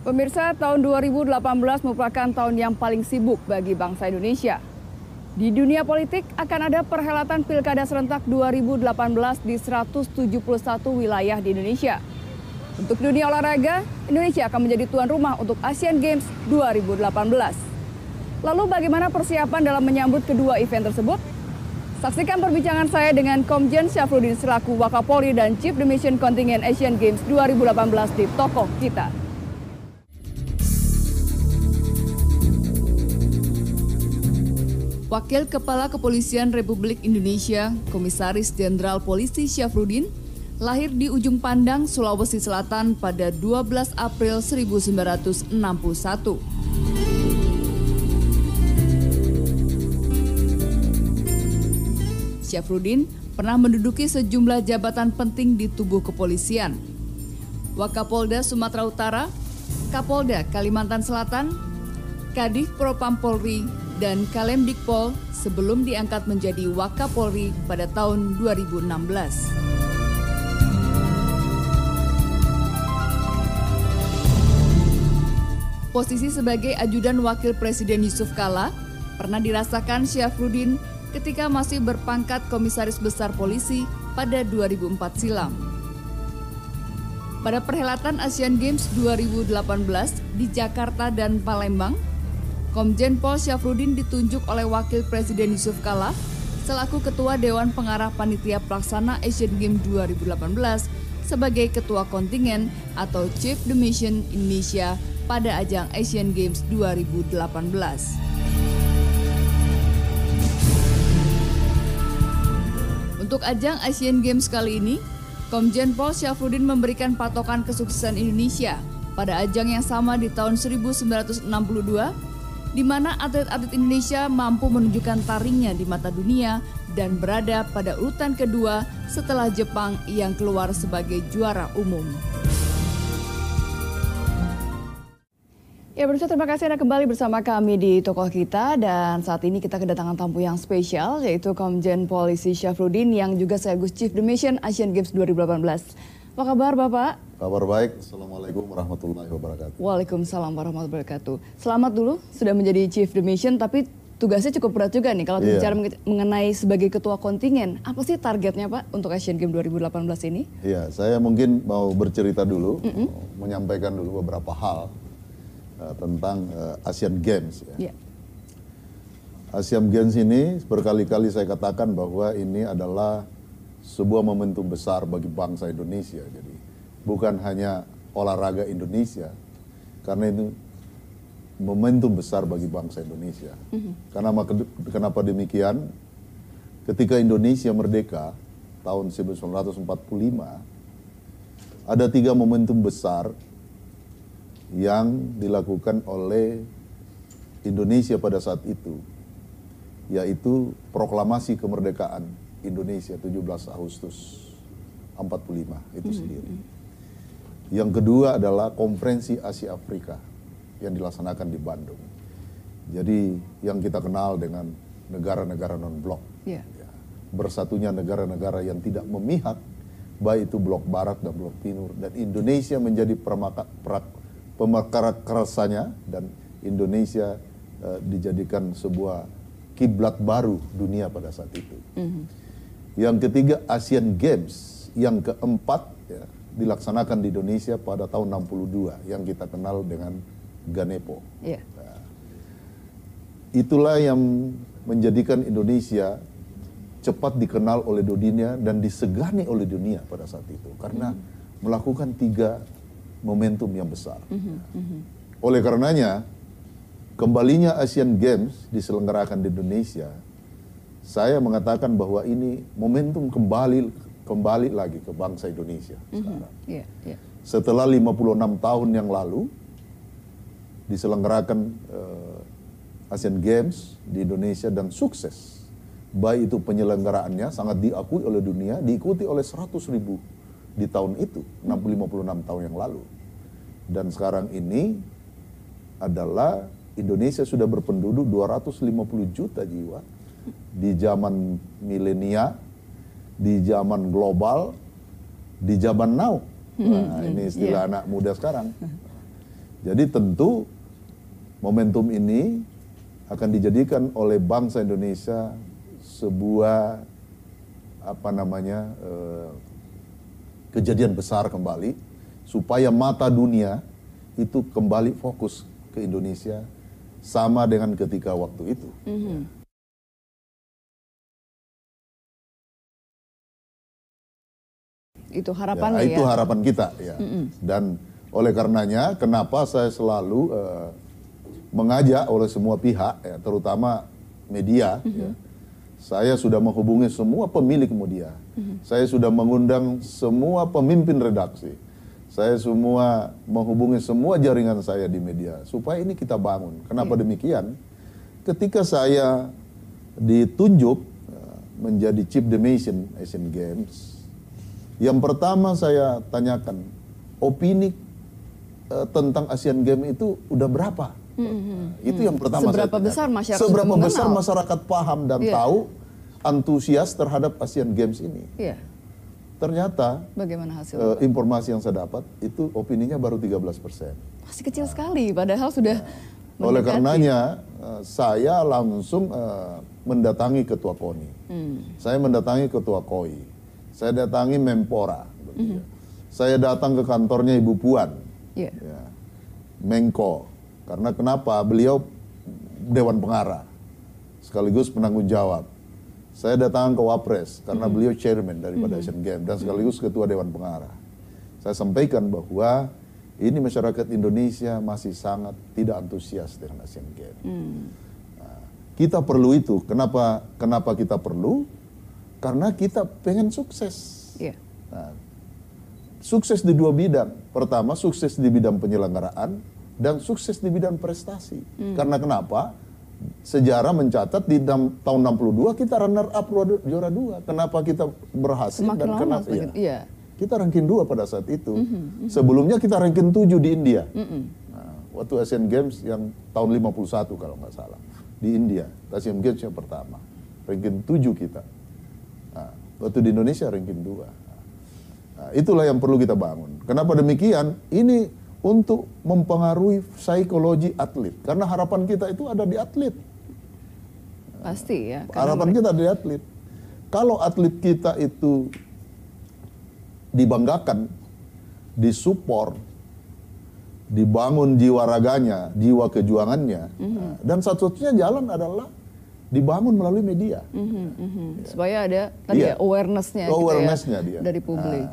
Pemirsa, tahun 2018 merupakan tahun yang paling sibuk bagi bangsa Indonesia. Di dunia politik akan ada perhelatan Pilkada serentak 2018 di 171 wilayah di Indonesia. Untuk dunia olahraga, Indonesia akan menjadi tuan rumah untuk Asian Games 2018. Lalu bagaimana persiapan dalam menyambut kedua event tersebut? Saksikan perbincangan saya dengan Komjen Syafruddin selaku Wakapolri dan Chief the Mission Kontingen Asian Games 2018 di Tokoh Kita. Wakil Kepala Kepolisian Republik Indonesia, Komisaris Jenderal Polisi Syafruddin, lahir di Ujung Pandang, Sulawesi Selatan pada 12 April 1961. Syafruddin pernah menduduki sejumlah jabatan penting di tubuh kepolisian. Wakapolda Sumatera Utara, Kapolda Kalimantan Selatan, Kadif Propam Polri, dan Kalemdikpol sebelum diangkat menjadi Wakapolri pada tahun 2016. Posisi sebagai ajudan Wakil Presiden Yusuf Kala pernah dirasakan Syafruddin ketika masih berpangkat Komisaris Besar Polisi pada 2004 silam. Pada perhelatan Asian Games 2018 di Jakarta dan Palembang, Komjen Pol Syafruddin ditunjuk oleh Wakil Presiden Yusuf Kala selaku Ketua Dewan Pengarah Panitia Pelaksana Asian Games 2018 sebagai Ketua Kontingen atau Chief the Mission Indonesia pada ajang Asian Games 2018. Untuk ajang Asian Games kali ini, Komjen Pol Syafruddin memberikan patokan kesuksesan Indonesia pada ajang yang sama di tahun 1962, di mana atlet-atlet Indonesia mampu menunjukkan taringnya di mata dunia dan berada pada urutan kedua setelah Jepang yang keluar sebagai juara umum. Ya, pemirsa, terima kasih Anda kembali bersama kami di Tokoh Kita, dan saat ini kita kedatangan tamu yang spesial yaitu Komjen Polisi Syafruddin yang juga sekaligus Chief the Mission Asian Games 2018. Apa kabar Bapak? Kabar baik. Assalamualaikum warahmatullahi wabarakatuh. Waalaikumsalam warahmatullahi wabarakatuh. Selamat dulu sudah menjadi Chief the Mission, tapi tugasnya cukup berat juga nih kalau bicara mengenai sebagai ketua kontingen. Apa sih targetnya Pak untuk Asian Games 2018 ini? Iya, saya mungkin mau bercerita dulu, menyampaikan dulu beberapa hal tentang Asian Games. Ya. Asian Games ini berkali-kali saya katakan bahwa ini adalah sebuah momentum besar bagi bangsa Indonesia. Jadi bukan hanya olahraga Indonesia, karena itu momentum besar bagi bangsa Indonesia. Kenapa demikian? Ketika Indonesia merdeka tahun 1945, ada 3 momentum besar yang dilakukan oleh Indonesia pada saat itu, yaitu proklamasi kemerdekaan Indonesia 17 Agustus 45 itu sendiri. Yang kedua adalah konferensi Asia Afrika yang dilaksanakan di Bandung. Jadi yang kita kenal dengan negara-negara non-blok. Ya, bersatunya negara-negara yang tidak memihak, baik itu blok barat dan blok timur, dan Indonesia menjadi pemekarakasanya, dan Indonesia dijadikan sebuah kiblat baru dunia pada saat itu. Yang ketiga, Asian Games yang keempat dilaksanakan di Indonesia pada tahun 62 yang kita kenal dengan Ganepo. Nah, itulah yang menjadikan Indonesia cepat dikenal oleh dunia dan disegani oleh dunia pada saat itu karena melakukan 3 momentum yang besar. Oleh karenanya, kembalinya Asian Games diselenggarakan di Indonesia, saya mengatakan bahwa ini momentum kembali lagi ke bangsa Indonesia sekarang. Setelah 56 tahun yang lalu diselenggarakan Asian Games di Indonesia dan sukses. Baik itu penyelenggaraannya sangat diakui oleh dunia, diikuti oleh 100.000 di tahun itu, 56 tahun yang lalu. Dan sekarang ini adalah Indonesia sudah berpenduduk 250 juta jiwa. Di zaman milenia, di zaman global, di zaman now. Nah, ini istilah anak muda sekarang. Jadi tentu momentum ini akan dijadikan oleh bangsa Indonesia sebuah kejadian besar kembali, supaya mata dunia itu kembali fokus ke Indonesia sama dengan ketika waktu itu. Itu harapannya ya. Itu harapan kita ya. Dan oleh karenanya kenapa saya selalu mengajak oleh semua pihak ya, terutama media ya. Saya sudah menghubungi semua pemilik media. Saya sudah mengundang semua pemimpin redaksi. Saya semua menghubungi semua jaringan saya di media supaya ini kita bangun. Kenapa demikian? Ketika saya ditunjuk menjadi Chief Dimension Asian Games, yang pertama saya tanyakan, opini tentang Asian Games itu udah berapa? Itu yang pertama. Seberapa besar masyarakat seberapa besar masyarakat paham dan tahu, antusias terhadap Asian Games ini? Ternyata bagaimana hasil informasi yang saya dapat itu opininya baru 13%. Masih kecil sekali, padahal sudah oleh karenanya saya langsung mendatangi Ketua KONI. Saya mendatangi Ketua KOI. Saya datangi Menpora. Saya datang ke kantornya Ibu Puan. Ya, Menko. Karena kenapa? Beliau Dewan Pengarah sekaligus penanggung jawab. Saya datang ke Wapres karena beliau chairman daripada Asian Games dan sekaligus ketua Dewan Pengarah. Saya sampaikan bahwa ini masyarakat Indonesia masih sangat tidak antusias dengan Asian Games. Nah, kita perlu itu. Kenapa kita perlu? Karena kita pengen sukses. Nah, sukses di dua bidang. Pertama, sukses di bidang penyelenggaraan dan sukses di bidang prestasi. Karena kenapa? Sejarah mencatat di tahun 62 kita runner up juara 2. Kenapa kita berhasil? Semakin dan lama kenapa? Kita ranking 2 pada saat itu. Sebelumnya kita ranking 7 di India. Nah, waktu Asian Games yang tahun 51 kalau nggak salah. Di India, Asian Games yang pertama. Ranking 7 kita. Nah, waktu di Indonesia ranking 2. Nah, itulah yang perlu kita bangun. Kenapa demikian? Ini untuk mempengaruhi psikologi atlet. Karena harapan kita itu ada di atlet. Pasti ya. Harapan kita ada di atlet. Kalau atlet kita itu dibanggakan, disupport, dibangun jiwa raganya, jiwa kejuangannya, dan satu-satunya jalan adalah dibangun melalui media. Supaya ada tadi awareness-nya gitu ya, dia dari publik.